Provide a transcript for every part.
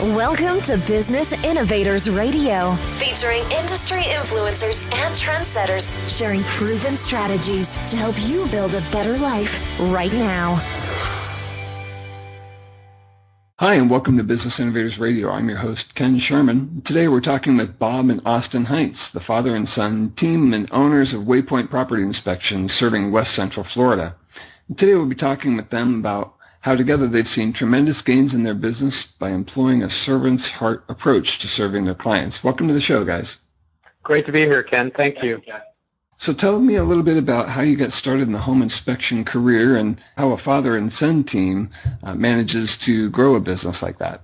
Welcome to Business Innovators Radio, featuring industry influencers and trendsetters sharing proven strategies to help you build a better life right now. Hi, and welcome to Business Innovators Radio. I'm your host, Ken Sherman. Today we're talking with Bob and Austin Hintze, the father and son team and owners of Waypoint Property Inspection serving West Central Florida. And today we'll be talking with them about how together they've seen tremendous gains in their business by employing a servant's heart approach to serving their clients. Welcome to the show, guys. Great to be here, Ken. Thank you. So tell me a little bit about how you got started in the home inspection career and how a father and son team manages to grow a business like that.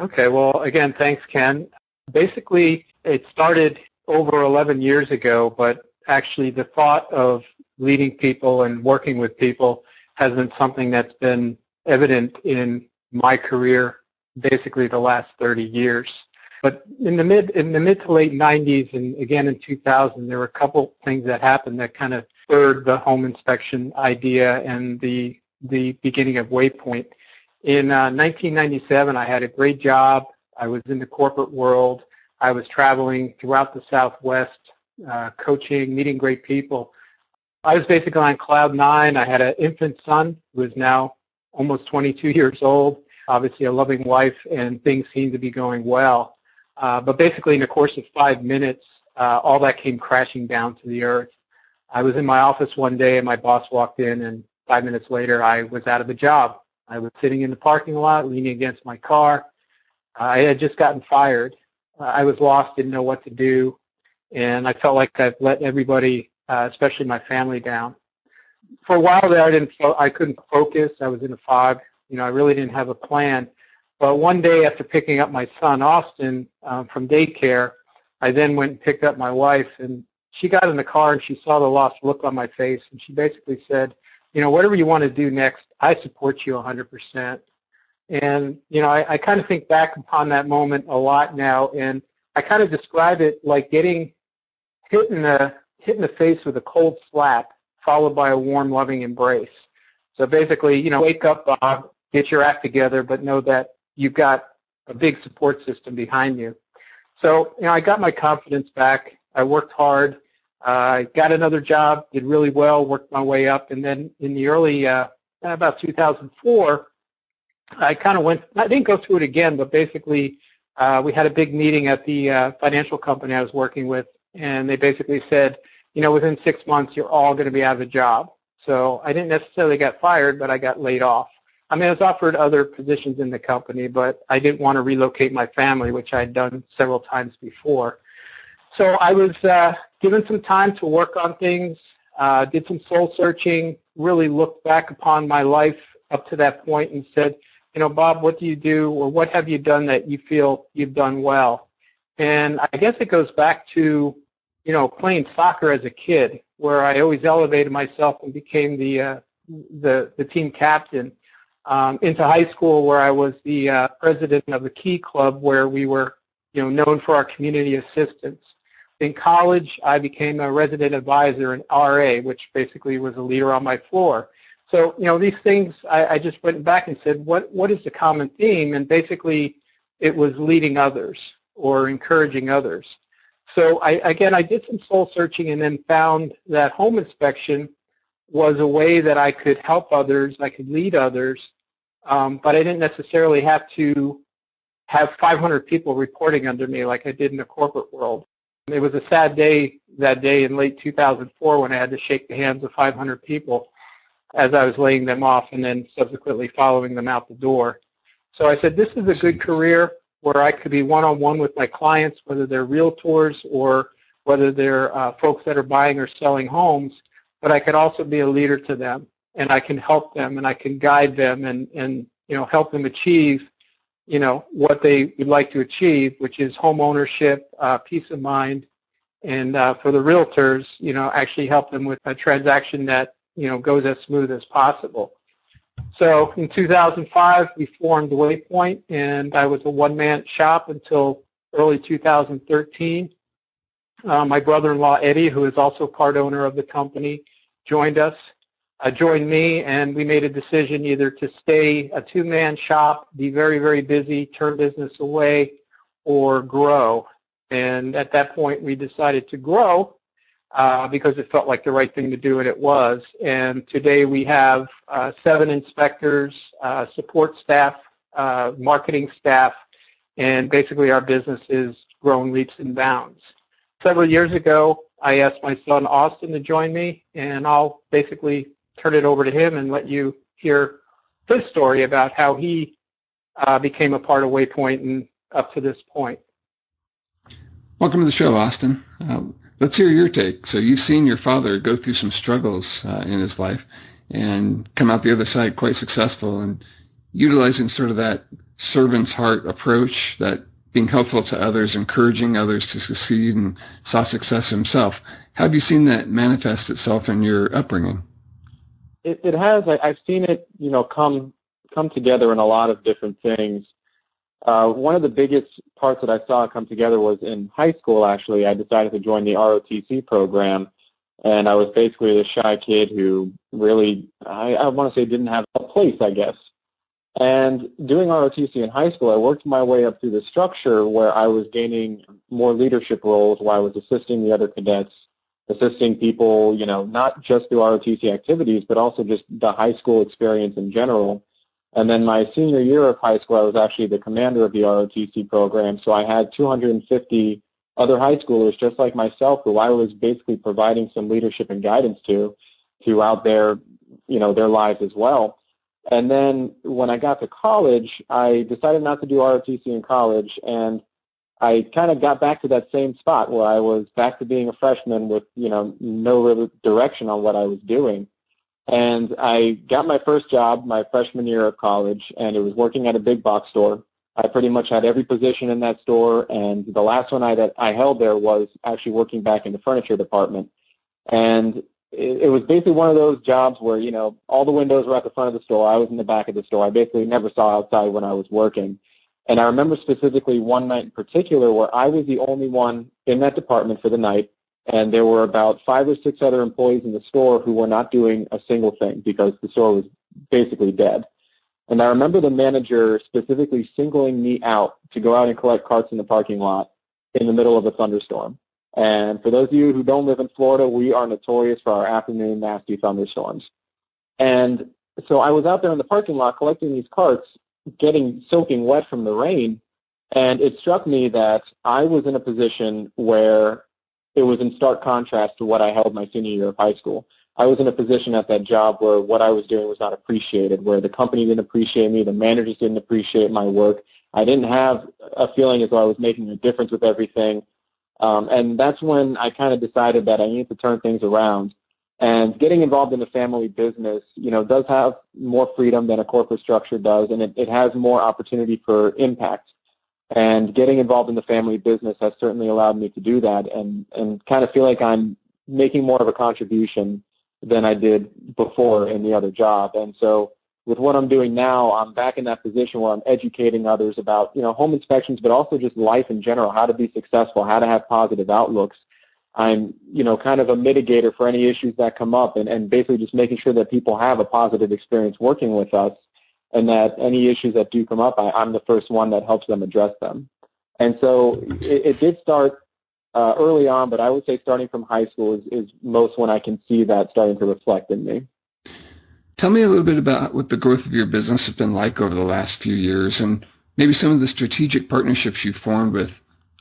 Okay, well, again, thanks, Ken. Basically, it started over 11 years ago, but actually the thought of leading people and working with people has been something that's been evident in my career basically the last 30 years. But in the mid to late 90s and again in 2000, there were a couple things that happened that kind of spurred the home inspection idea and the beginning of Waypoint. In 1997, I had a great job. I was in the corporate world. I was traveling throughout the Southwest, coaching, meeting great people. I was basically on cloud nine. I had an infant son who is now almost 22 years old, obviously a loving wife, and things seemed to be going well. But basically in the course of 5 minutes, all that came crashing down to the earth. I was in my office one day and my boss walked in, and 5 minutes later I was out of a job. I was sitting in the parking lot leaning against my car. I had just gotten fired. I was lost, didn't know what to do, and I felt like I'd let everybody, especially my family, down. For a while there, I couldn't focus. I was in a fog. I really didn't have a plan. But one day after picking up my son, Austin, from daycare, I then went and picked up my wife, and she got in the car and she saw the lost look on my face, and she basically said, whatever you want to do next, I support you 100%. And, I kind of think back upon that moment a lot now, and I kind of describe it like getting hit in the face with a cold slap followed by a warm, loving embrace. So basically, wake up, Bob, get your act together, but know that you've got a big support system behind you. So, I got my confidence back. I worked hard. I got another job, did really well, worked my way up, and then in the early, about 2004, I kind of went, I didn't go through it again, but basically we had a big meeting at the financial company I was working with, and they basically said, within 6 months, you're all going to be out of a job. So I didn't necessarily get fired, but I got laid off. I was offered other positions in the company, but I didn't want to relocate my family, which I'd done several times before. So I was given some time to work on things, did some soul searching, really looked back upon my life up to that point and said, Bob, what do you do, or what have you done that you feel you've done well? And I guess it goes back to playing soccer as a kid, where I always elevated myself and became the team captain. Into high school, where I was the president of the Key Club, where we were, known for our community assistance. In college, I became a resident advisor, an RA, which basically was a leader on my floor. So, these things, I just went back and said, what is the common theme? And basically, it was leading others or encouraging others. So I did some soul searching and then found that home inspection was a way that I could help others, I could lead others, but I didn't necessarily have to have 500 people reporting under me like I did in the corporate world. It was a sad day that day in late 2004 when I had to shake the hands of 500 people as I was laying them off and then subsequently following them out the door. So I said, this is a good career where I could be one-on-one with my clients, whether they're realtors or whether they're folks that are buying or selling homes, but I could also be a leader to them, and I can help them, and I can guide them and help them achieve, what they would like to achieve, which is home ownership, peace of mind, and for the realtors, actually help them with a transaction that, goes as smooth as possible. So in 2005, we formed Waypoint, and I was a one-man shop until early 2013. My brother-in-law, Eddie, who is also part owner of the company, joined us. joined me, and we made a decision either to stay a two-man shop, be very, very busy, turn business away, or grow. And at that point, we decided to grow because it felt like the right thing to do, and it was. And today we have 7 inspectors, support staff, marketing staff, and basically our business is grown leaps and bounds. Several years ago, I asked my son Austin to join me, and I'll basically turn it over to him and let you hear his story about how he became a part of Waypoint and up to this point. Welcome to the show, Austin. Let's hear your take. So you've seen your father go through some struggles in his life and come out the other side quite successful, and utilizing sort of that servant's heart approach, that being helpful to others, encouraging others to succeed, and saw success himself. How have you seen that manifest itself in your upbringing? It has. I've seen it, come together in a lot of different things. One of the biggest parts that I saw come together was in high school, actually. I decided to join the ROTC program, and I was basically the shy kid who really, I want to say, didn't have a place, I guess. And doing ROTC in high school, I worked my way up through the structure where I was gaining more leadership roles, where I was assisting the other cadets, assisting people, not just through ROTC activities, but also just the high school experience in general. And then my senior year of high school, I was actually the commander of the ROTC program, so I had 250 other high schoolers just like myself who I was basically providing some leadership and guidance to throughout their lives as well. And then when I got to college, I decided not to do ROTC in college, and I kind of got back to that same spot where I was back to being a freshman with, no real direction on what I was doing. And I got my first job my freshman year of college, and it was working at a big box store. I pretty much had every position in that store, and the last one that I held there was actually working back in the furniture department. And it was basically one of those jobs where, all the windows were at the front of the store. I was in the back of the store. I basically never saw outside when I was working. And I remember specifically one night in particular where I was the only one in that department for the night, and there were about 5 or 6 other employees in the store who were not doing a single thing because the store was basically dead. And I remember the manager specifically singling me out to go out and collect carts in the parking lot in the middle of a thunderstorm. And for those of you who don't live in Florida, we are notorious for our afternoon nasty thunderstorms. And so I was out there in the parking lot collecting these carts, soaking wet from the rain, and it struck me that I was in a position where it was in stark contrast to what I held my senior year of high school. I was in a position at that job where what I was doing was not appreciated, where the company didn't appreciate me, the managers didn't appreciate my work. I didn't have a feeling as though I was making a difference with everything. And that's when I kind of decided that I needed to turn things around. And getting involved in the family business, does have more freedom than a corporate structure does, and it has more opportunity for impact. And getting involved in the family business has certainly allowed me to do that and kind of feel like I'm making more of a contribution than I did before in the other job. And so with what I'm doing now, I'm back in that position where I'm educating others about, home inspections, but also just life in general, how to be successful, how to have positive outlooks. I'm, kind of a mitigator for any issues that come up and basically just making sure that people have a positive experience working with us, and that any issues that do come up, I'm the first one that helps them address them. And so it did start early on, but I would say starting from high school is most when I can see that starting to reflect in me. Tell me a little bit about what the growth of your business has been like over the last few years, and maybe some of the strategic partnerships you've formed with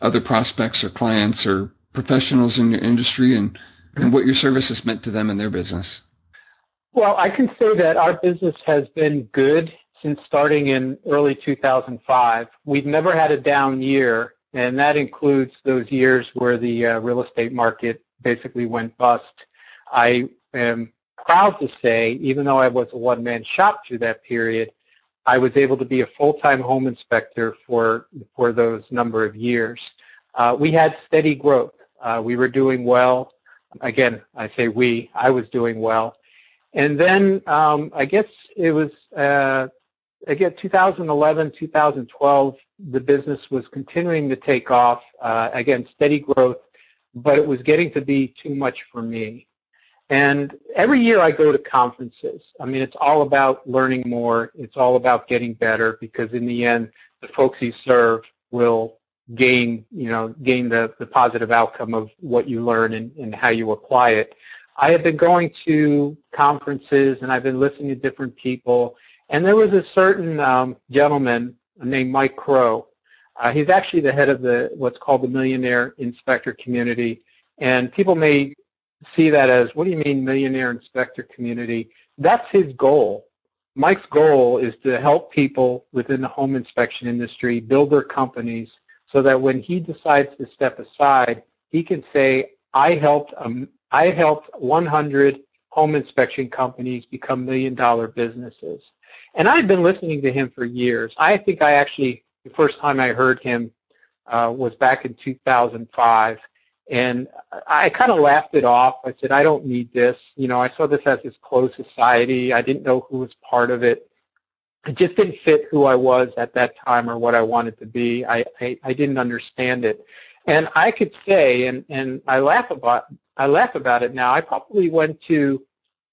other prospects or clients or professionals in your industry, and what your service has meant to them in their business. Well, I can say that our business has been good since starting in early 2005. We've never had a down year, and that includes those years where the real estate market basically went bust. I am proud to say, even though I was a one-man shop through that period, I was able to be a full-time home inspector for those number of years. We had steady growth. We were doing well. Again, I say I was doing well. And then I guess it was, 2011, 2012, the business was continuing to take off. Again, steady growth, but it was getting to be too much for me. And every year I go to conferences. I mean, it's all about learning more. It's all about getting better, because in the end, the folks you serve will gain the positive outcome of what you learn and how you apply it. I have been going to conferences and I've been listening to different people. And there was a certain gentleman named Mike Crow. He's actually the head of what's called the Millionaire Inspector Community. And people may see that as, what do you mean Millionaire Inspector Community? That's his goal. Mike's goal is to help people within the home inspection industry build their companies so that when he decides to step aside, he can say, I helped 100 home inspection companies become $1 million businesses. And I've been listening to him for years. I think the first time I heard him was back in 2005. And I kind of laughed it off. I said, I don't need this. I saw this as this closed society. I didn't know who was part of it. It just didn't fit who I was at that time or what I wanted to be. I didn't understand it. And I could say, and I laugh about it now, I probably went to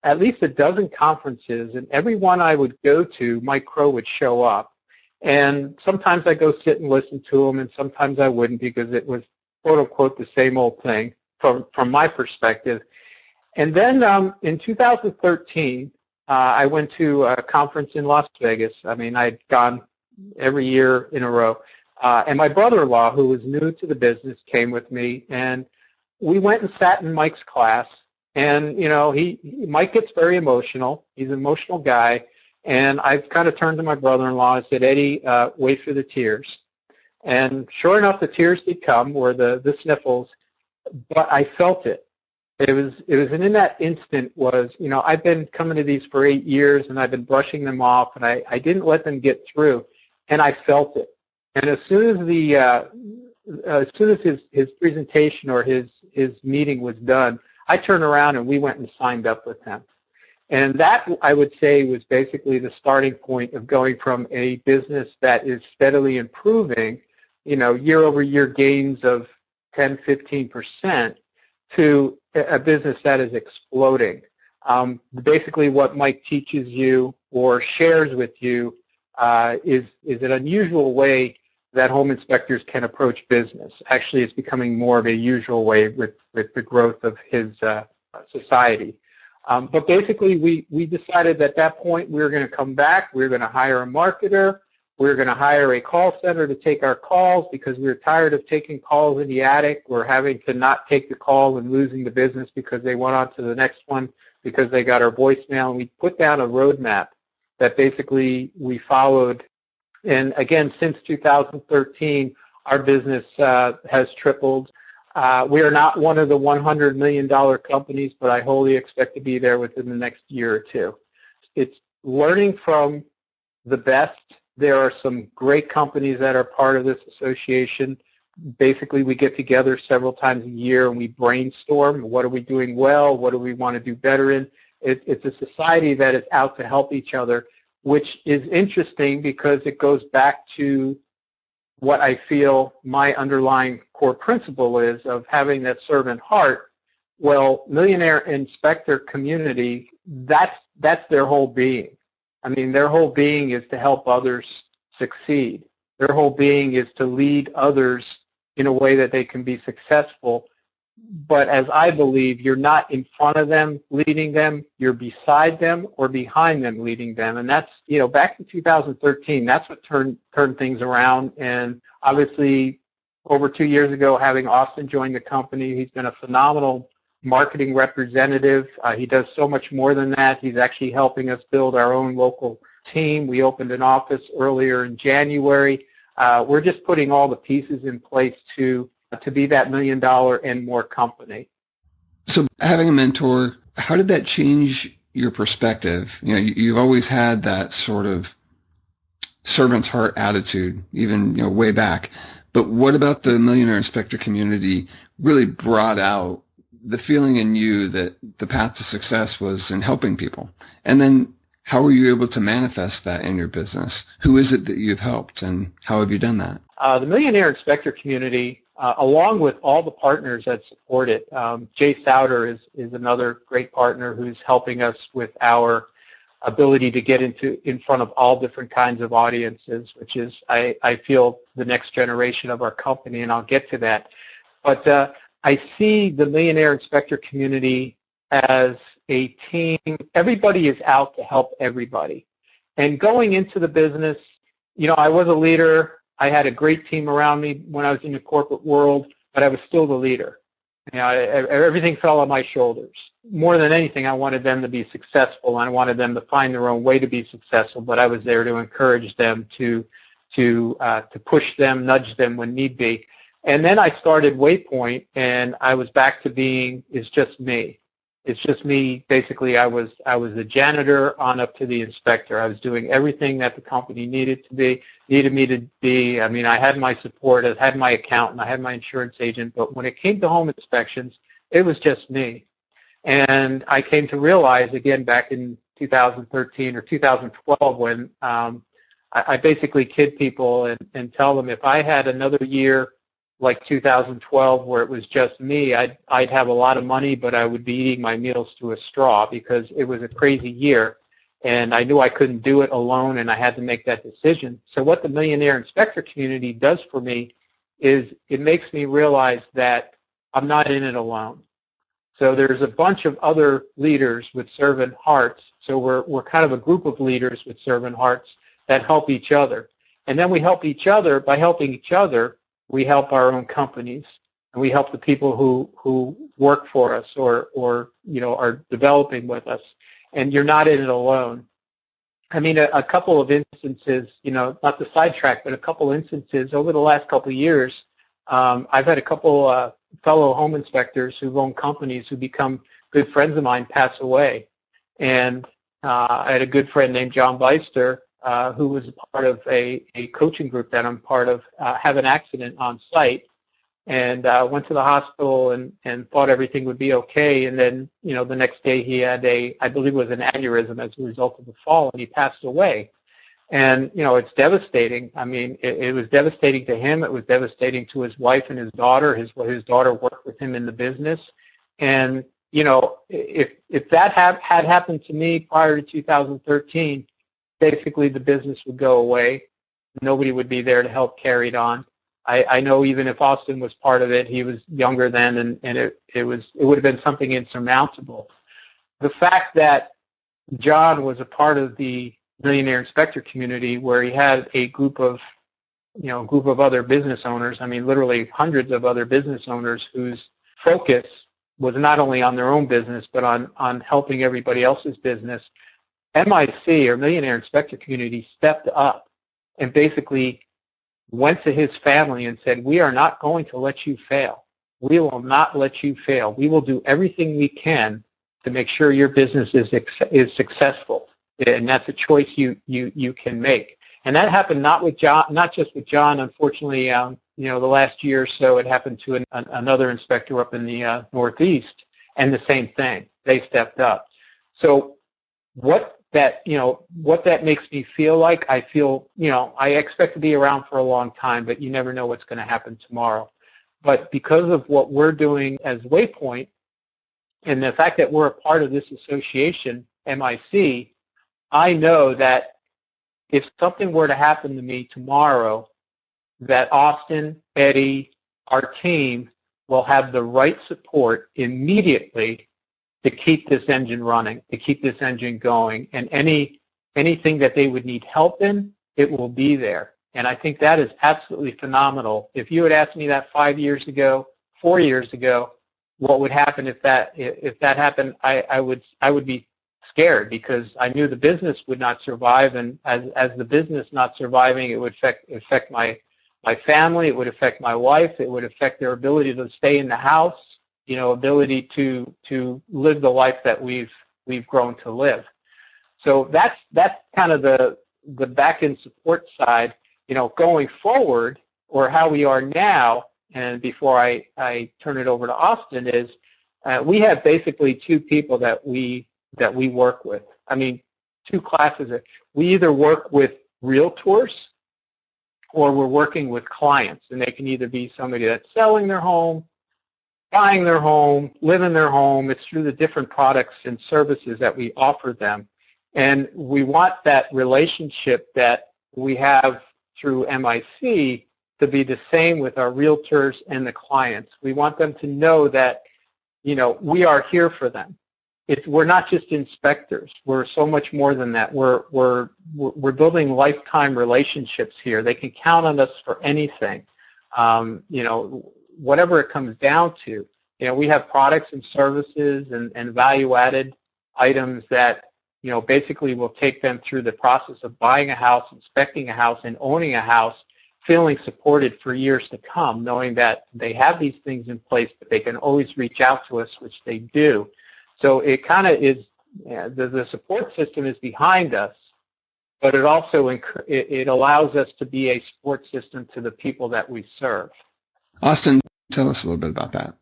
at least a dozen conferences, and every one I would go to, Mike Crow would show up. And sometimes I go sit and listen to him, and sometimes I wouldn't, because it was quote-unquote the same old thing from my perspective. And then in 2013, I went to a conference in Las Vegas. I mean, I'd gone every year in a row. And my brother-in-law, who was new to the business, came with me, and we went and sat in Mike's class. And, Mike gets very emotional. He's an emotional guy. And I kind of turned to my brother-in-law and said, Eddie, wait for the tears. And sure enough, the tears did come, or the sniffles, but I felt it. It was, and in that instant was, I've been coming to these for 8 years, and I've been brushing them off, and I didn't let them get through, and I felt it. And as soon as his presentation or his meeting was done, I turned around and we went and signed up with him. And that, I would say, was basically the starting point of going from a business that is steadily improving, year-over-year gains of 10, 15%, to a business that is exploding. Basically what Mike teaches you or shares with you is an unusual way that home inspectors can approach business. Actually, it's becoming more of a usual way with the growth of his society. But basically, we decided at that point we were going to come back. We were going to hire a marketer. We were going to hire a call center to take our calls, because we were tired of taking calls in the attic. We're having to not take the call and losing the business because they went on to the next one because they got our voicemail. And we put down a roadmap that basically we followed. And again, since 2013, our business has tripled. We are not one of the $100 million companies, but I wholly expect to be there within the next year or two. It's learning from the best. There are some great companies that are part of this association. Basically, we get together several times a year and we brainstorm. What are we doing well? What do we want to do better in? It's a society that is out to help each other, which is interesting because it goes back to what I feel my underlying core principle is of having that servant heart. Well, Millionaire Inspector Community, that's their whole being. I mean, their whole being is to help others succeed. Their whole being is to lead others in a way that they can be successful. But as I believe, you're not in front of them leading them, you're beside them or behind them leading them. And that's, back in 2013, that's what turned things around. And obviously, over 2 years ago, having Austin join the company, he's been a phenomenal marketing representative. He does so much more than that. He's actually helping us build our own local team. We opened an office earlier in January. We're just putting all the pieces in place to be that $1 million and more company. So having a mentor, how did that change your perspective? You've always had that sort of servant's heart attitude, even way back. But what about the Millionaire Inspector Community really brought out the feeling in you that the path to success was in helping people? And then how were you able to manifest that in your business? Who is it that you've helped, and how have you done that? The Millionaire Inspector Community along with all the partners that support it. Jay Souter is another great partner who's helping us with our ability to get in front of all different kinds of audiences, which is, I feel, the next generation of our company, and I'll get to that. But I see the Millionaire Inspector community as a team. Everybody is out to help everybody. And going into the business, I was a leader. I had a great team around me when I was in the corporate world, but I was still the leader. Everything fell on my shoulders. More than anything, I wanted them to be successful, and I wanted them to find their own way to be successful, but I was there to encourage them, to push them, nudge them when need be. And then I started Waypoint, and I was back to being, it's just me. It's just me. Basically, I was the janitor on up to the inspector. I was doing everything that the company needed me to be. I mean, I had my support. I had my accountant. I had my insurance agent. But when it came to home inspections, it was just me. And I came to realize, again, back in 2013 or 2012, when I basically kid people and tell them if I had another year like 2012 where it was just me, I'd have a lot of money, but I would be eating my meals through a straw because it was a crazy year, and I knew I couldn't do it alone, and I had to make that decision. So what the Millionaire Inspector community does for me is it makes me realize that I'm not in it alone. So there's a bunch of other leaders with servant hearts, so we're kind of a group of leaders with servant hearts that help each other. And then we help each other. By helping each other, we help our own companies, and we help the people who work for us or are developing with us. And you're not in it alone. I mean, a couple of instances, not to sidetrack, but a couple instances over the last couple of years, I've had a couple fellow home inspectors who've owned companies who become good friends of mine pass away. And I had a good friend named John Beister, who was a part of a coaching group that I'm part of, have an accident on site, and went to the hospital and thought everything would be okay. And then, the next day he had I believe it was an aneurysm as a result of the fall, and he passed away. And, it's devastating. I mean, it was devastating to him. It was devastating to his wife and his daughter. His daughter worked with him in the business. And, if that had happened to me prior to 2013, basically the business would go away. Nobody would be there to help carry it on. I know even if Austin was part of it, he was younger then, and it would have been something insurmountable. The fact that John was a part of the Millionaire Inspector community, where he had a group of other business owners, I mean literally hundreds of other business owners whose focus was not only on their own business but on helping everybody else's business, MIC, or Millionaire Inspector community, stepped up and basically went to his family and said, we are not going to let you fail. We will not let you fail. We will do everything we can to make sure your business is successful. And that's a choice you can make. And that happened not just with John. Unfortunately, the last year or so, it happened to another inspector up in the Northeast, and the same thing. They stepped up. So what that makes me feel like, I feel, I expect to be around for a long time, but you never know what's going to happen tomorrow. But because of what we're doing as Waypoint, and the fact that we're a part of this association, MIC, I know that if something were to happen to me tomorrow, that Austin, Eddie, our team will have the right support immediately to keep this engine running, to keep this engine going. And anything that they would need help in, it will be there. And I think that is absolutely phenomenal. If you had asked me that 5 years ago, 4 years ago, what would happen if that happened, I would be scared, because I knew the business would not survive, and as the business not surviving, it would affect my family, it would affect my wife, it would affect their ability to stay in the house, ability to live the life that we've grown to live. So that's kind of the back-end support side. Going forward, or how we are now, and before I turn it over to Austin, is we have basically two people that we work with. I mean, two classes. We either work with realtors or we're working with clients, and they can either be somebody that's selling their home, buying their home, live in their home. It's through the different products and services that we offer them. And we want that relationship that we have through MIC to be the same with our realtors and the clients. We want them to know that, we are here for them. We're not just inspectors. We're so much more than that. We're building lifetime relationships here. They can count on us for anything. Whatever it comes down to. We have products and services and value-added items that, basically will take them through the process of buying a house, inspecting a house, and owning a house, feeling supported for years to come, knowing that they have these things in place, but they can always reach out to us, which they do. So it kind of is, the support system is behind us, but it also it allows us to be a support system to the people that we serve. Austin, tell us a little bit about that.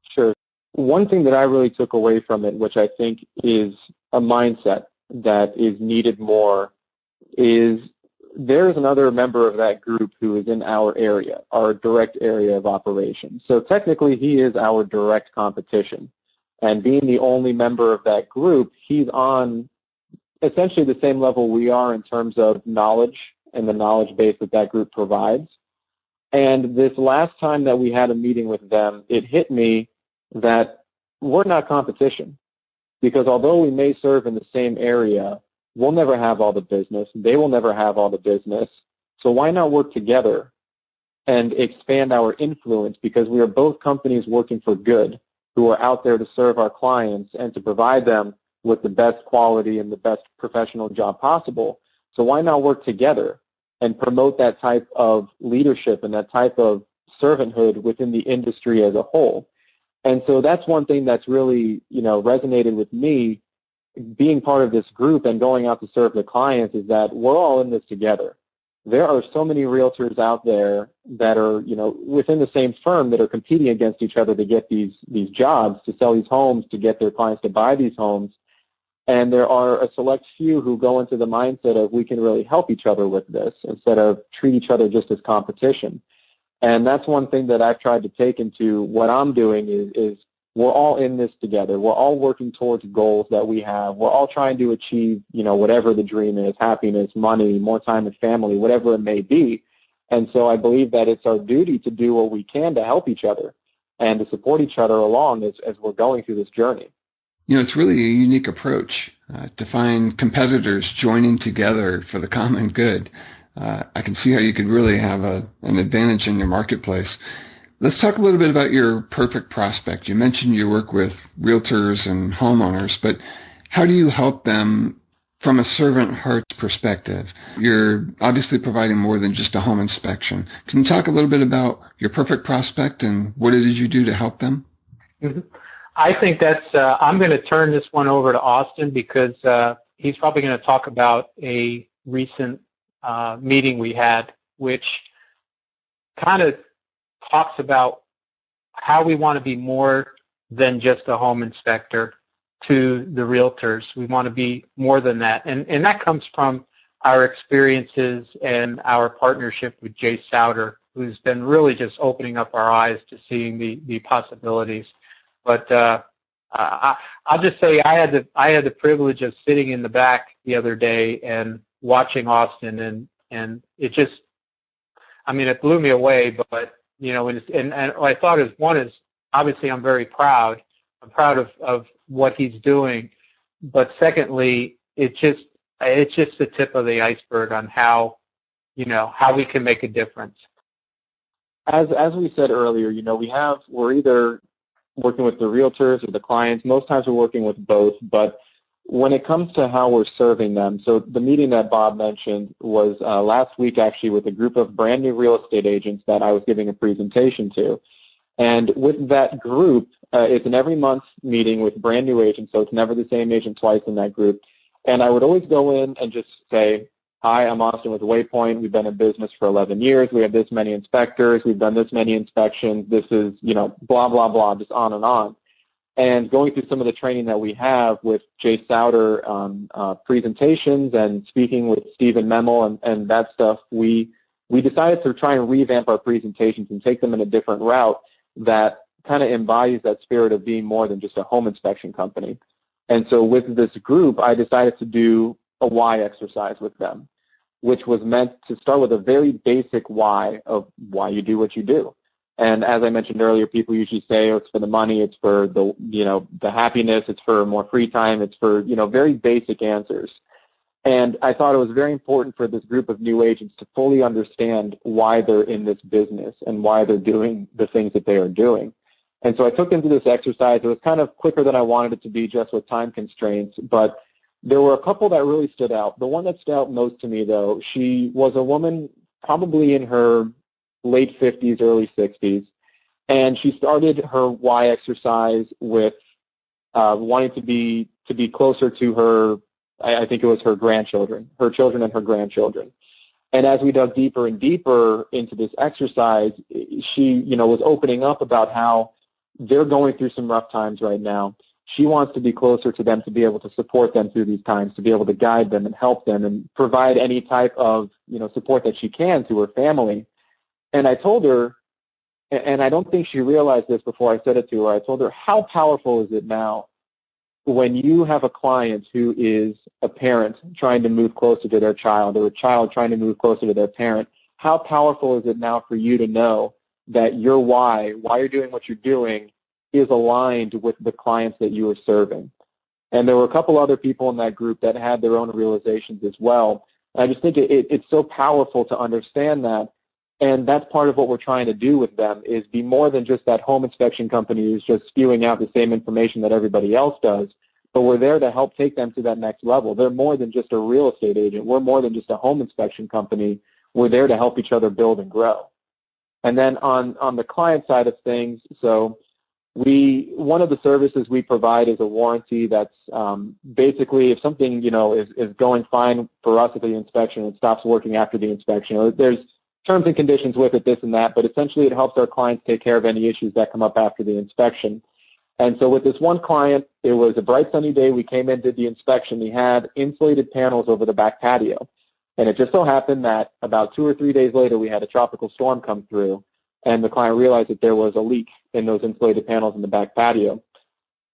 Sure. One thing that I really took away from it, which I think is a mindset that is needed more, is there's another member of that group who is in our area, our direct area of operation. So technically he is our direct competition. And being the only member of that group, he's on essentially the same level we are in terms of knowledge and the knowledge base that that group provides. And this last time that we had a meeting with them, it hit me that we're not competition. Because although we may serve in the same area, we'll never have all the business. They will never have all the business. So why not work together and expand our influence? Because we are both companies working for good, who are out there to serve our clients and to provide them with the best quality and the best professional job possible. So why not work together and promote that type of leadership and that type of servanthood within the industry as a whole? And so that's one thing that's really, resonated with me being part of this group and going out to serve the clients, is that we're all in this together. There are so many realtors out there that are, within the same firm that are competing against each other to get these jobs, to sell these homes, to get their clients to buy these homes. And there are a select few who go into the mindset of we can really help each other with this instead of treat each other just as competition. And that's one thing that I've tried to take into what I'm doing is we're all in this together. We're all working towards goals that we have. We're all trying to achieve, whatever the dream is, happiness, money, more time with family, whatever it may be. And so I believe that it's our duty to do what we can to help each other and to support each other along as we're going through this journey. It's really a unique approach to find competitors joining together for the common good. I can see how you could really have an advantage in your marketplace. Let's talk a little bit about your perfect prospect. You mentioned you work with realtors and homeowners, but how do you help them from a servant heart perspective? You're obviously providing more than just a home inspection. Can you talk a little bit about your perfect prospect and what it is you do to help them? Mm-hmm. I think that's, I'm going to turn this one over to Austin because he's probably going to talk about a recent meeting we had, which kind of talks about how we want to be more than just a home inspector to the realtors. We want to be more than that. And that comes from our experiences and our partnership with Jay Souter, who's been really just opening up our eyes to seeing the possibilities. But I'll just say I had the privilege of sitting in the back the other day and watching Austin, and it just, it blew me away. But and what I thought is, one is obviously I'm very proud. I'm proud of what he's doing, but secondly, it's just the tip of the iceberg on how we can make a difference. As we said earlier, we're either working with the realtors or the clients. Most times we're working with both, but when it comes to how we're serving them, so the meeting that Bob mentioned was last week actually with a group of brand new real estate agents that I was giving a presentation to. And with that group, it's an every month meeting with brand new agents, so it's never the same agent twice in that group. And I would always go in and just say, hi, I'm Austin with Waypoint. We've been in business for 11 years. We have this many inspectors. We've done this many inspections. This is, blah, blah, blah, just on and on. And going through some of the training that we have with Jay Souter on presentations and speaking with Stephen Memel and that stuff, we we decided to try and revamp our presentations and take them in a different route that kind of embodies that spirit of being more than just a home inspection company. And so with this group, I decided to do a why exercise with them, which was meant to start with a very basic why of why you do what you do. And as I mentioned earlier, people usually say, oh, it's for the money, it's for the, the happiness, it's for more free time, it's for, very basic answers. And I thought it was very important for this group of new agents to fully understand why they're in this business and why they're doing the things that they are doing. And so I took them through this exercise. It was kind of quicker than I wanted it to be just with time constraints, but there were a couple that really stood out. The one that stood out most to me, though, she was a woman probably in her late 50s, early 60s, and she started her why exercise with wanting to be closer to her, I think it was her grandchildren, her children and her grandchildren. And as we dug deeper and deeper into this exercise, she, was opening up about how they're going through some rough times right now. She wants to be closer to them to be able to support them through these times, to be able to guide them and help them and provide any type of, support that she can to her family. And I told her, and I don't think she realized this before I said it to her, I told her, how powerful is it now when you have a client who is a parent trying to move closer to their child or a child trying to move closer to their parent, how powerful is it now for you to know that your why you're doing what you're doing, is aligned with the clients that you are serving? And there were a couple other people in that group that had their own realizations as well. I just think it's so powerful to understand that. And that's part of what we're trying to do with them, is be more than just that home inspection company who's just spewing out the same information that everybody else does, but we're there to help take them to that next level. They're more than just a real estate agent. We're more than just a home inspection company. We're there to help each other build and grow. And then on the client side of things, so one of the services we provide is a warranty that's basically if something, is going fine for us at the inspection and stops working after the inspection. There's terms and conditions with it, this and that, but essentially it helps our clients take care of any issues that come up after the inspection. And so with this one client, it was a bright sunny day. We came in, did the inspection. He had insulated panels over the back patio. And it just so happened that about 2 or 3 days later, we had a tropical storm come through, and the client realized that there was a leak in those insulated panels in the back patio.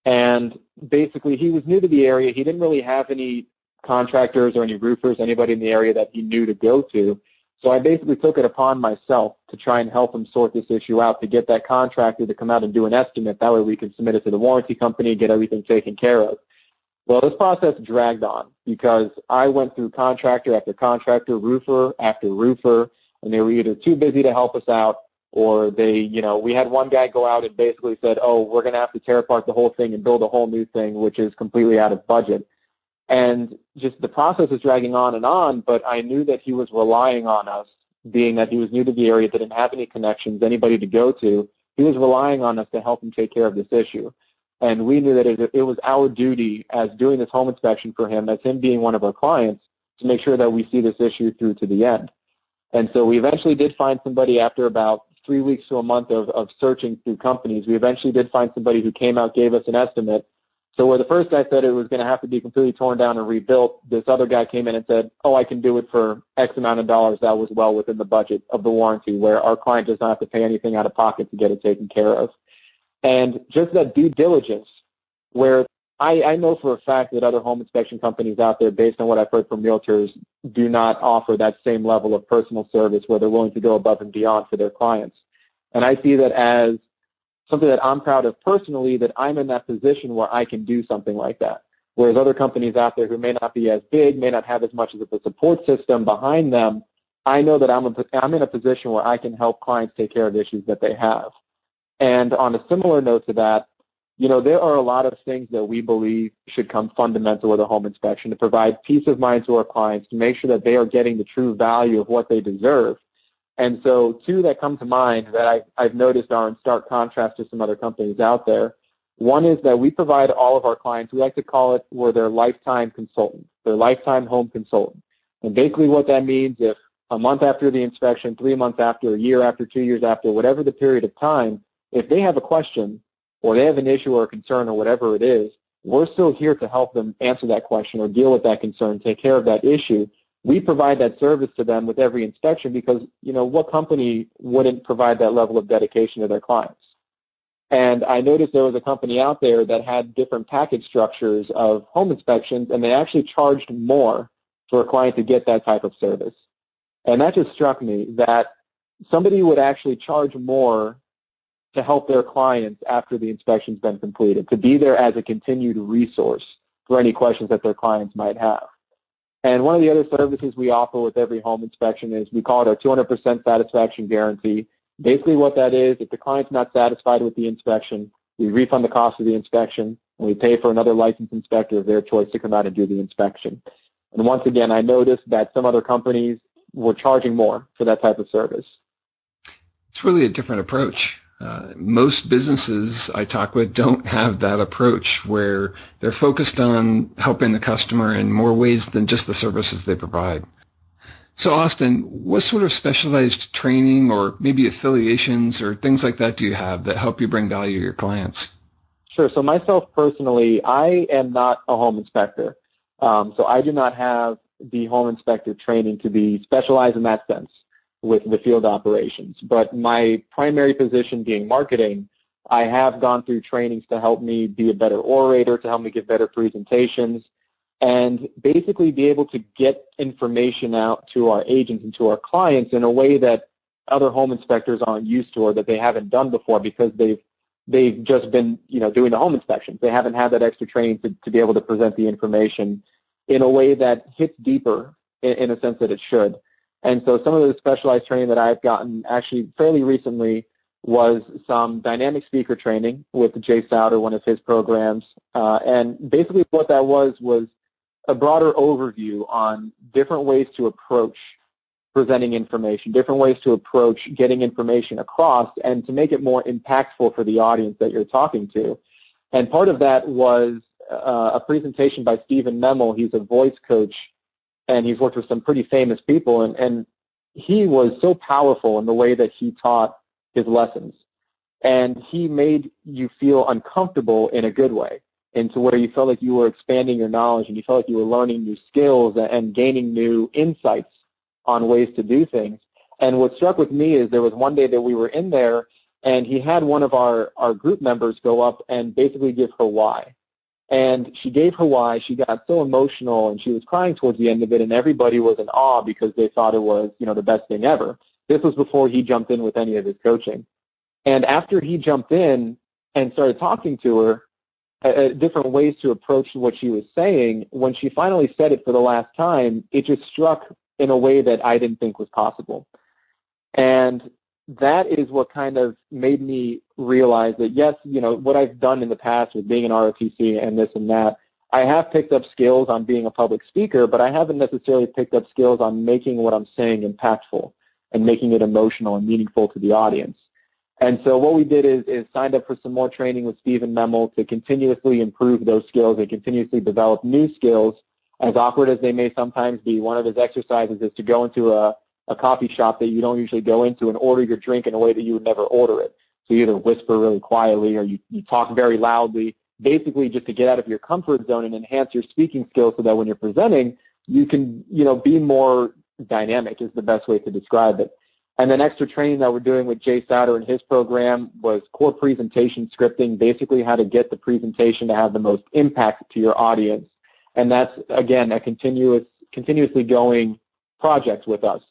And basically, he was new to the area. He didn't really have any contractors or any roofers, anybody in the area that he knew to go to. So I basically took it upon myself to try and help him sort this issue out, to get that contractor to come out and do an estimate. That way we can submit it to the warranty company and get everything taken care of. Well, this process dragged on because I went through contractor after contractor, roofer after roofer, and they were either too busy to help us out, or they, we had one guy go out and basically said, oh, we're going to have to tear apart the whole thing and build a whole new thing, which is completely out of budget. And just the process was dragging on, but I knew that he was relying on us, being that he was new to the area, didn't have any connections, anybody to go to. He was relying on us to help him take care of this issue. And we knew that it was our duty as doing this home inspection for him, as him being one of our clients, to make sure that we see this issue through to the end. And so we eventually did find somebody after about 3 weeks to a month of searching through companies. We eventually did find somebody who came out, gave us an estimate. So where the first guy said it was going to have to be completely torn down and rebuilt, this other guy came in and said, oh, I can do it for X amount of dollars. That was well within the budget of the warranty, where our client does not have to pay anything out of pocket to get it taken care of. And just that due diligence, where I know for a fact that other home inspection companies out there, based on what I've heard from realtors, do not offer that same level of personal service where they're willing to go above and beyond for their clients. And I see that as something that I'm proud of personally, that I'm in that position where I can do something like that. Whereas other companies out there who may not be as big, may not have as much of a support system behind them, I know that I'm in a position where I can help clients take care of issues that they have. And on a similar note to that, there are a lot of things that we believe should come fundamental with a home inspection to provide peace of mind to our clients, to make sure that they are getting the true value of what they deserve. And so two that come to mind that I've noticed are in stark contrast to some other companies out there. One is that we provide all of our clients, we like to call it, we're their lifetime consultant, their lifetime home consultant. And basically what that means, if a month after the inspection, 3 months after, a year after, 2 years after, whatever the period of time, if they have a question or they have an issue or a concern or whatever it is, we're still here to help them answer that question or deal with that concern, take care of that issue, we provide that service to them with every inspection because, what company wouldn't provide that level of dedication to their clients? And I noticed there was a company out there that had different package structures of home inspections, and they actually charged more for a client to get that type of service. And that just struck me that somebody would actually charge more to help their clients after the inspection's been completed, to be there as a continued resource for any questions that their clients might have. And one of the other services we offer with every home inspection is we call it our 200% satisfaction guarantee. Basically what that is, if the client's not satisfied with the inspection, we refund the cost of the inspection, and we pay for another licensed inspector of their choice to come out and do the inspection. And once again, I noticed that some other companies were charging more for that type of service. It's really a different approach. Most businesses I talk with don't have that approach where they're focused on helping the customer in more ways than just the services they provide. So Austin, what sort of specialized training or maybe affiliations or things like that do you have that help you bring value to your clients? Sure. So myself personally, I am not a home inspector. So I do not have the home inspector training to be specialized in that sense with the field operations. But my primary position being marketing, I have gone through trainings to help me be a better orator, to help me give better presentations, and basically be able to get information out to our agents and to our clients in a way that other home inspectors aren't used to or that they haven't done before because they've just been doing the home inspections. They haven't had that extra training to be able to present the information in a way that hits deeper in a sense that it should. And so some of the specialized training that I've gotten actually fairly recently was some dynamic speaker training with Jay Souter, one of his programs. And basically what that was a broader overview on different ways to approach presenting information, different ways to approach getting information across and to make it more impactful for the audience that you're talking to. And part of that was a presentation by Stephen Memel. He's a voice coach, and he's worked with some pretty famous people, and he was so powerful in the way that he taught his lessons. And he made you feel uncomfortable in a good way, into where you felt like you were expanding your knowledge and you felt like you were learning new skills and gaining new insights on ways to do things. And what struck with me is there was one day that we were in there, and he had one of our group members go up and basically give her why. And she gave her why. She got so emotional, and she was crying towards the end of it, and everybody was in awe because they thought it was, the best thing ever. This was before he jumped in with any of his coaching. And after he jumped in and started talking to her, different ways to approach what she was saying, when she finally said it for the last time, it just struck in a way that I didn't think was possible. And that is what kind of made me realize that, yes, what I've done in the past with being an ROTC and this and that, I have picked up skills on being a public speaker, but I haven't necessarily picked up skills on making what I'm saying impactful and making it emotional and meaningful to the audience. And so what we did is signed up for some more training with Stephen Memel to continuously improve those skills and continuously develop new skills, as awkward as they may sometimes be. One of his exercises is to go into a coffee shop that you don't usually go into and order your drink in a way that you would never order it. So you either whisper really quietly or you talk very loudly, basically just to get out of your comfort zone and enhance your speaking skills so that when you're presenting, you can, be more dynamic is the best way to describe it. And then extra training that we're doing with Jay Souter and his program was core presentation scripting, basically how to get the presentation to have the most impact to your audience. And that's, again, a continuously going project with us.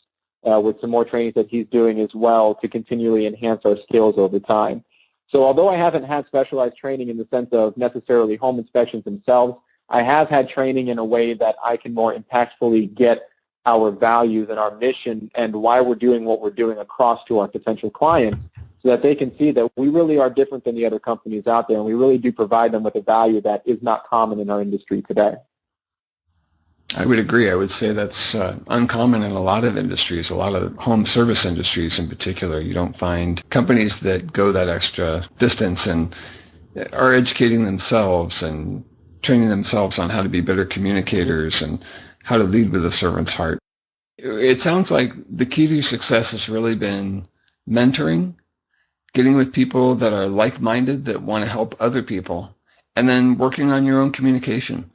With some more trainings that he's doing as well to continually enhance our skills over time. So although I haven't had specialized training in the sense of necessarily home inspections themselves, I have had training in a way that I can more impactfully get our values and our mission and why we're doing what we're doing across to our potential clients so that they can see that we really are different than the other companies out there, and we really do provide them with a value that is not common in our industry today. I would agree. I would say that's uncommon in a lot of industries, a lot of home service industries in particular. You don't find companies that go that extra distance and are educating themselves and training themselves on how to be better communicators and how to lead with a servant's heart. It sounds like the key to your success has really been mentoring, getting with people that are like-minded, that want to help other people, and then working on your own communication.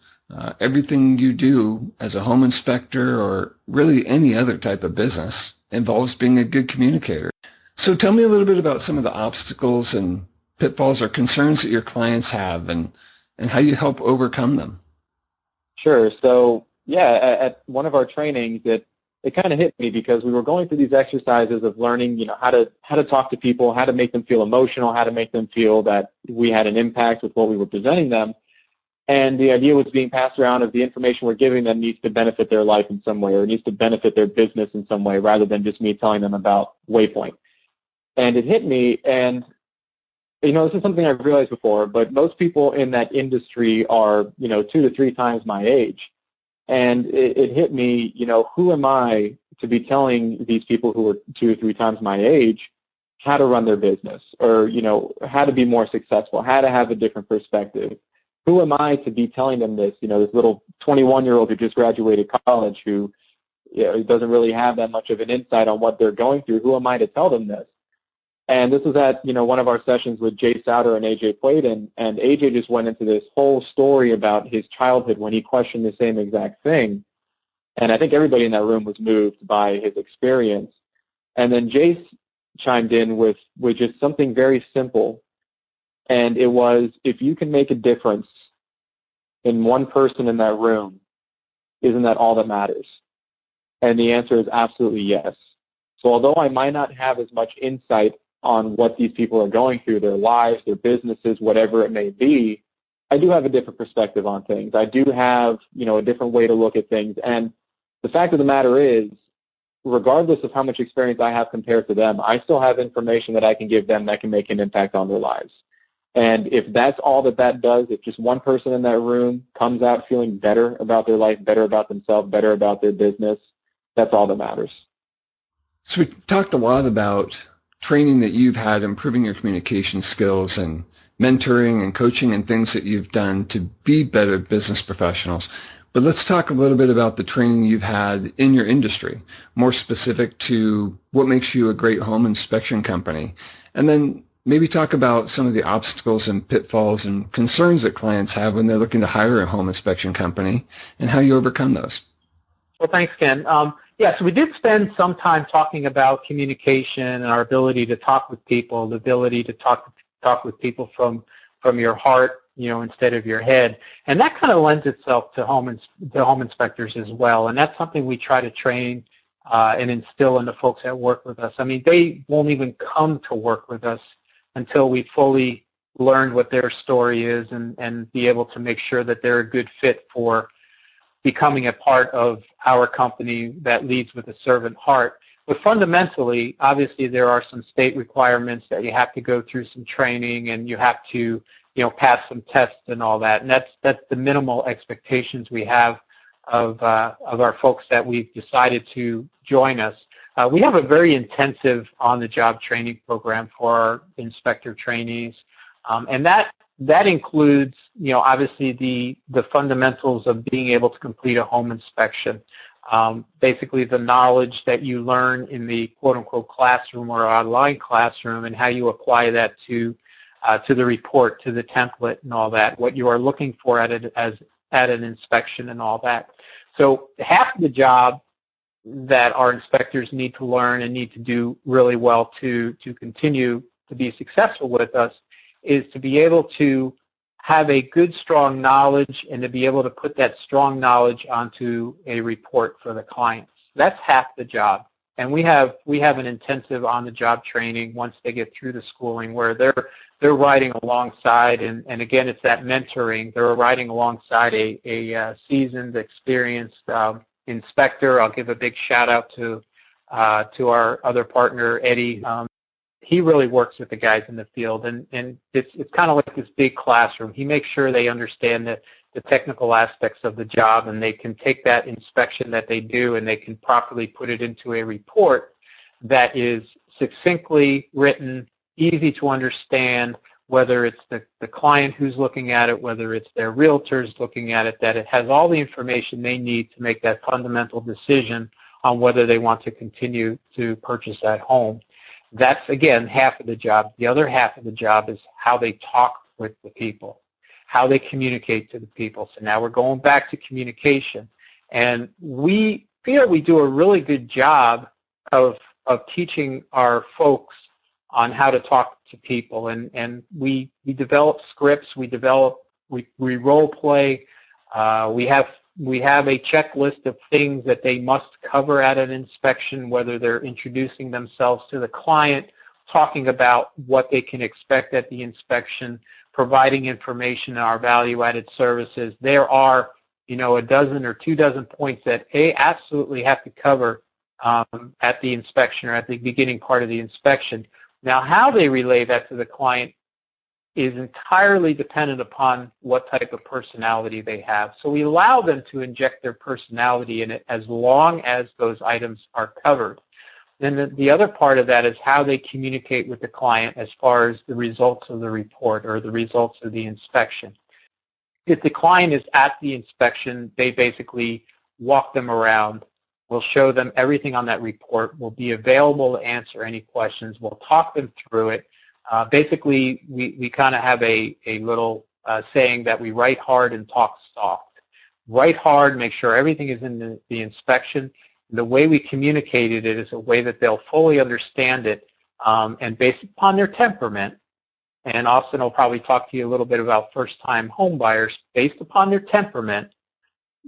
Everything you do as a home inspector or really any other type of business involves being a good communicator. So tell me a little bit about some of the obstacles and pitfalls or concerns that your clients have and how you help overcome them. Sure. So yeah, at one of our trainings, it kind of hit me because we were going through these exercises of learning, how to talk to people, how to make them feel emotional, how to make them feel that we had an impact with what we were presenting them. And the idea was being passed around of the information we're giving them needs to benefit their life in some way or needs to benefit their business in some way rather than just me telling them about Waypoint. And it hit me, and this is something I've realized before, but most people in that industry are, 2 to 3 times my age. And it hit me, who am I to be telling these people who are 2 or 3 times my age how to run their business or, how to be more successful, how to have a different perspective. Who am I to be telling them this, this little 21-year-old who just graduated college who doesn't really have that much of an insight on what they're going through. Who am I to tell them this? And this was at, one of our sessions with Jay Souter and AJ Pladen, and AJ just went into this whole story about his childhood when he questioned the same exact thing. And I think everybody in that room was moved by his experience. And then Jace chimed in with just something very simple. And it was, if you can make a difference in one person in that room, isn't that all that matters? And the answer is absolutely yes. So although I might not have as much insight on what these people are going through, their lives, their businesses, whatever it may be, I do have a different perspective on things. I do have, a different way to look at things. And the fact of the matter is, regardless of how much experience I have compared to them, I still have information that I can give them that can make an impact on their lives. And if that's all that does, if just one person in that room comes out feeling better about their life, better about themselves, better about their business, that's all that matters. So we talked a lot about training that you've had, improving your communication skills and mentoring and coaching and things that you've done to be better business professionals. But let's talk a little bit about the training you've had in your industry, more specific to what makes you a great home inspection company. And then maybe talk about some of the obstacles and pitfalls and concerns that clients have when they're looking to hire a home inspection company and how you overcome those. Well, thanks, Ken. So we did spend some time talking about communication and our ability to talk with people, the ability to talk with people from your heart, instead of your head. And that kind of lends itself to home inspectors as well. And that's something we try to train and instill in the folks that work with us. I mean, they won't even come to work with us until we fully learned what their story is and be able to make sure that they're a good fit for becoming a part of our company that leads with a servant heart. But fundamentally, obviously, there are some state requirements that you have to go through some training and you have to, pass some tests and all that. And that's the minimal expectations we have of our folks that we've decided to join us. We have a very intensive on-the-job training program for our inspector trainees, and that includes, obviously the fundamentals of being able to complete a home inspection. Basically, the knowledge that you learn in the quote-unquote classroom or online classroom and how you apply that to the report, to the template, and all that. What you are looking for at an inspection and all that. So half of the job that our inspectors need to learn and need to do really well to continue to be successful with us is to be able to have a good, strong knowledge and to be able to put that strong knowledge onto a report for the clients. That's half the job. And we have an intensive on-the-job training once they get through the schooling where they're riding alongside, and again, it's that mentoring. They're riding alongside a seasoned, experienced inspector. I'll give a big shout out to our other partner, Eddie. He really works with the guys in the field, and it's kind of like this big classroom. He makes sure they understand the technical aspects of the job, and they can take that inspection that they do and they can properly put it into a report that is succinctly written, easy to understand, whether it's the client who's looking at it, whether it's their realtors looking at it, that it has all the information they need to make that fundamental decision on whether they want to continue to purchase that home. That's, again, half of the job. The other half of the job is how they talk with the people, how they communicate to the people. So now we're going back to communication. And we feel we do a really good job of teaching our folks on how to talk to people. And we develop scripts, we role play, we have a checklist of things that they must cover at an inspection, whether they're introducing themselves to the client, talking about what they can expect at the inspection, providing information on our value-added services. There are, a dozen or 24 points that they absolutely have to cover at the inspection or at the beginning part of the inspection. Now, how they relay that to the client is entirely dependent upon what type of personality they have. So we allow them to inject their personality in it as long as those items are covered. Then the other part of that is how they communicate with the client as far as the results of the report or the results of the inspection. If the client is at the inspection, they basically walk them around. We'll show them everything on that report. We'll be available to answer any questions. We'll talk them through it. Basically, we kind of have a little saying that we write hard and talk soft. Write hard, make sure everything is in the inspection. The way we communicated it is a way that they'll fully understand it, and based upon their temperament, and Austin will probably talk to you a little bit about first-time home buyers, based upon their temperament,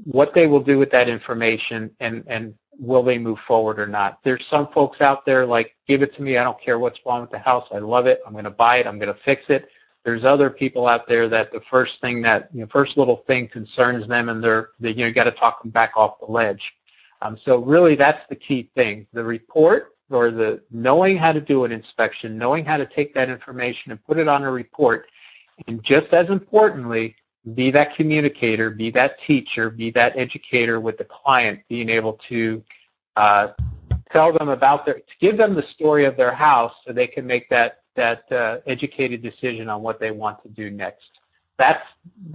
what they will do with that information and will they move forward or not. There's some folks out there like, give it to me, I don't care what's wrong with the house, I love it, I'm going to buy it, I'm going to fix it. There's other people out there that the first thing that, first little thing concerns them and you got to talk them back off the ledge. So really that's the key thing. The report or the knowing how to do an inspection, knowing how to take that information and put it on a report, and just as importantly, be that communicator, be that teacher, be that educator with the client, being able to tell them about give them the story of their house so they can make that educated decision on what they want to do next. That's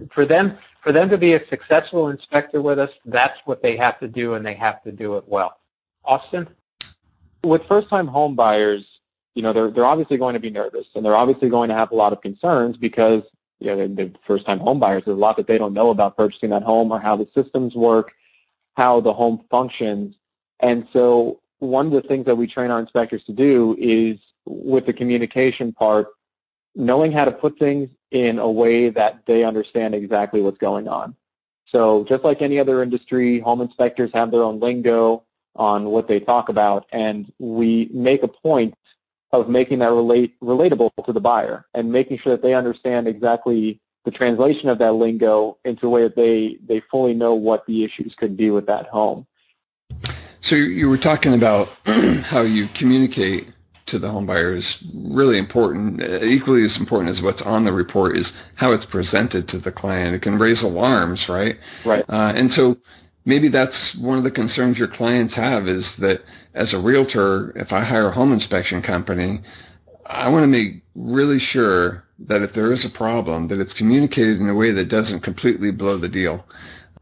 for them to be a successful inspector with us, that's what they have to do, and they have to do it well. Austin? With first-time home buyers, they're obviously going to be nervous, and they're obviously going to have a lot of concerns because they're first-time home buyers. There's a lot that they don't know about purchasing that home or how the systems work, how the home functions. And so one of the things that we train our inspectors to do is, with the communication part, knowing how to put things in a way that they understand exactly what's going on. So just like any other industry, home inspectors have their own lingo on what they talk about, and we make a point of making that relatable to the buyer and making sure that they understand exactly the translation of that lingo into a way that they fully know what the issues could be with that home. So you were talking about how you communicate to the home buyer is really important. Equally as important as what's on the report is how it's presented to the client. It can raise alarms, right? Right. And so maybe that's one of the concerns your clients have, is that as a realtor, if I hire a home inspection company, I want to make really sure that if there is a problem, that it's communicated in a way that doesn't completely blow the deal.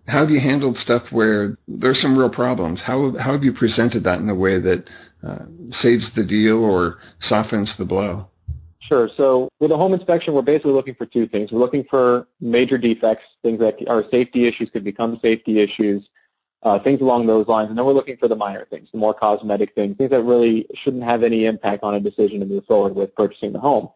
How have you handled stuff where there's some real problems? How have you presented that in a way that saves the deal or softens the blow? Sure. So with a home inspection, we're basically looking for two things. We're looking for major defects, things that are safety issues, could become safety issues, things along those lines. And then we're looking for the minor things, the more cosmetic things that really shouldn't have any impact on a decision to move forward with purchasing the home.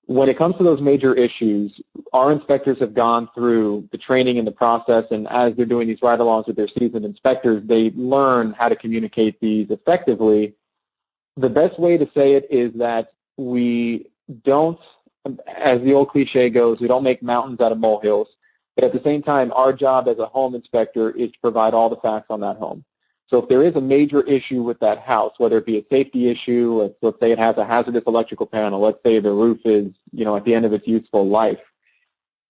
When it comes to those major issues, our inspectors have gone through the training and the process, and as they're doing these ride-alongs with their seasoned inspectors, they learn how to communicate these effectively. The best way to say it is that we don't, as the old cliche goes, we don't make mountains out of molehills, but at the same time, our job as a home inspector is to provide all the facts on that home. So if there is a major issue with that house, whether it be a safety issue, let's say it has a hazardous electrical panel, let's say the roof is, at the end of its useful life,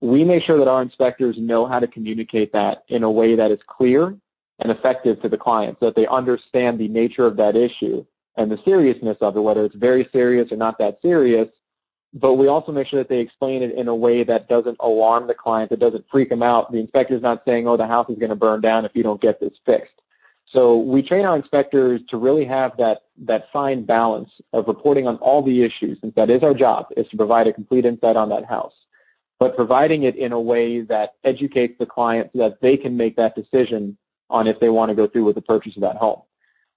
we make sure that our inspectors know how to communicate that in a way that is clear and effective to the client so that they understand the nature of that issue and the seriousness of it, whether it's very serious or not that serious. But we also make sure that they explain it in a way that doesn't alarm the client, that doesn't freak them out. The inspector's not saying, oh, the house is going to burn down if you don't get this fixed. So we train our inspectors to really have that fine balance of reporting on all the issues, since that is our job, is to provide a complete insight on that house. but providing it in a way that educates the client so that they can make that decision on if they want to go through with the purchase of that home.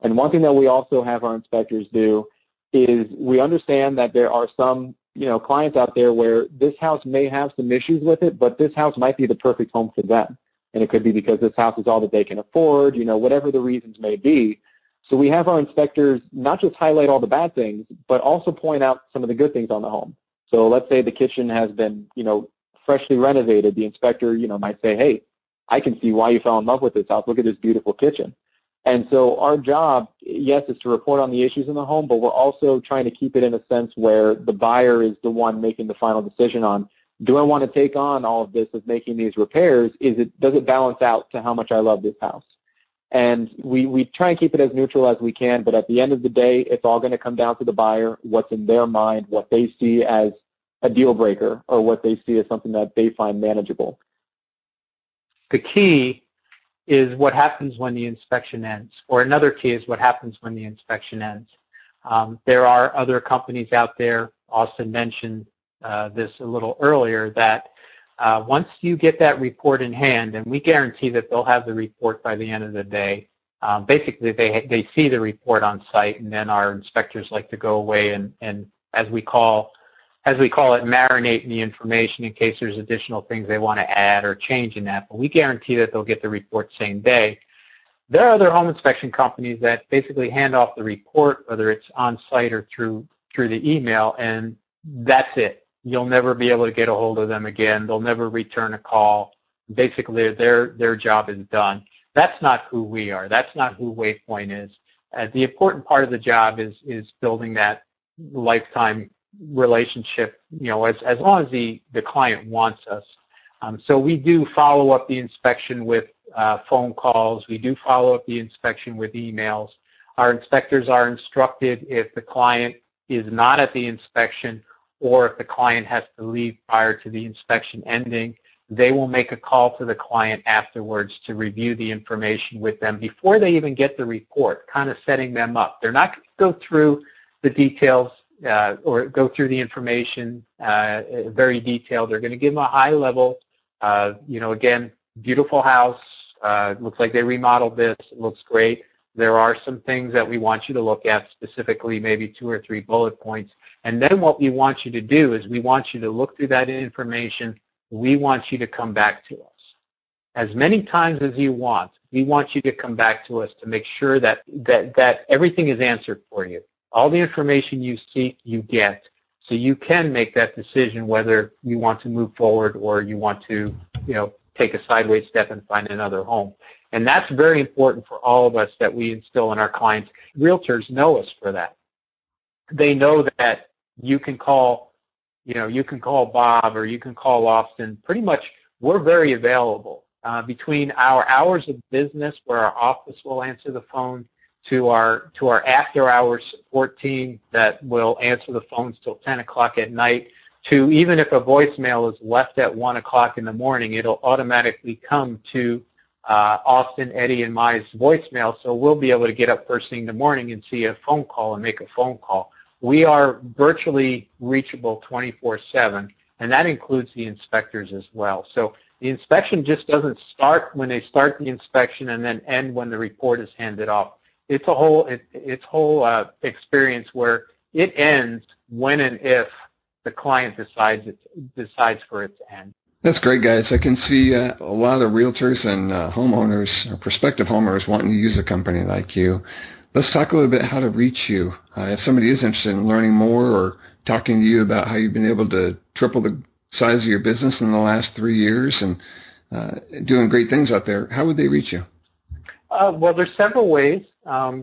And one thing that we also have our inspectors do is we understand that there are some clients out there where this house may have some issues with it, but this house might be the perfect home for them. And it could be because this house is all that they can afford, whatever the reasons may be. So we have our inspectors not just highlight all the bad things, but also point out some of the good things on the home. So let's say the kitchen has been, freshly renovated. The inspector, might say, hey, I can see why you fell in love with this house. Look at this beautiful kitchen. And so our job, yes, is to report on the issues in the home, but we're also trying to keep it in a sense where the buyer is the one making the final decision on, do I want to take on all of this of making these repairs? Does it balance out to how much I love this house? And we try and keep it as neutral as we can, but at the end of the day, it's all going to come down to the buyer, what's in their mind, what they see as a deal breaker, or what they see as something that they find manageable. The key is what happens when the inspection ends, or another key is what happens when the inspection ends. There are other companies out there, Austin mentioned this a little earlier, that once you get that report in hand, and we guarantee that they'll have the report by the end of the day, basically they see the report on site, and then our inspectors like to go away and as we call it, marinate in the information in case there's additional things they want to add or change in that. But we guarantee that they'll get the report same day. There are other home inspection companies that basically hand off the report, whether it's on site or through the email, and that's it. You'll never be able to get a hold of them again. They'll never return a call. Basically, their job is done. That's not who we are. That's not who Waypoint is. The important part of the job is building that lifetime relationship, as long as the client wants us. So we do follow up the inspection with phone calls. We do follow up the inspection with emails. Our inspectors are instructed if the client is not at the inspection or if the client has to leave prior to the inspection ending, they will make a call to the client afterwards to review the information with them before they even get the report, kind of setting them up. They're not going to go through the details or go through the information very detailed. They're going to give them a high level, again, beautiful house, looks like they remodeled this, it looks great. There are some things that we want you to look at, specifically maybe 2 or 3 bullet points. And then what we want you to do is we want you to look through that information. We want you to come back to us. As many times as you want, we want you to come back to us to make sure that everything is answered for you. All the information you seek, you get, so you can make that decision whether you want to move forward or you want to, take a sideways step and find another home. And that's very important for all of us that we instill in our clients. Realtors know us for that. They know that you can call, you can call Bob or you can call Austin. Pretty much, we're very available. Between our hours of business, where our office will answer the phone, to our after-hours support team that will answer the phones till 10 o'clock at night, to even if a voicemail is left at 1 o'clock in the morning, it'll automatically come to Austin, Eddie, and my voicemail, so we'll be able to get up first thing in the morning and see a phone call and make a phone call. We are virtually reachable 24/7, and that includes the inspectors as well. So the inspection just doesn't start when they start the inspection and then end when the report is handed off. It's a whole experience where it ends when and if the client decides for it to end. That's great, guys. I can see a lot of realtors and homeowners, or prospective homeowners, wanting to use a company like you. Let's talk a little bit how to reach you. If somebody is interested in learning more or talking to you about how you've been able to triple the size of your business in the last 3 years and doing great things out there, how would they reach you? Well, there's several ways.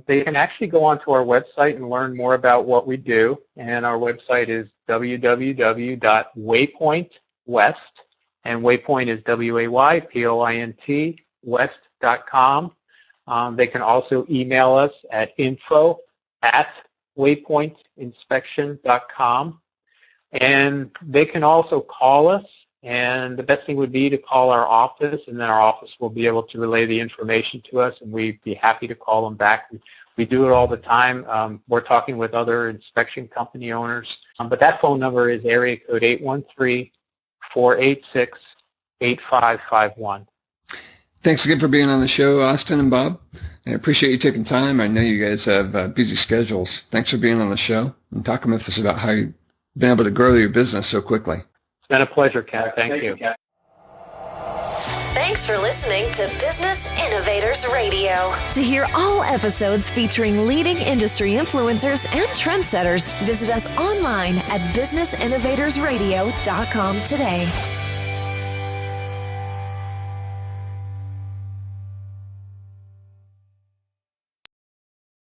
They can actually go onto our website and learn more about what we do. And our website is www.waypointwest, and Waypoint is WAYPOINT, west.com. They can also email us at info@waypointinspection.com. And they can also call us, and the best thing would be to call our office, and then our office will be able to relay the information to us, and we'd be happy to call them back. We do it all the time. We're talking with other inspection company owners. But that phone number is area code 486-8551. Thanks again for being on the show, Austin and Bob. I appreciate you taking time. I know you guys have busy schedules. Thanks for being on the show and talking with us about how you've been able to grow your business so quickly. It's been a pleasure, Ken. Thank you. Thanks for listening to Business Innovators Radio. To hear all episodes featuring leading industry influencers and trendsetters, visit us online at businessinnovatorsradio.com today.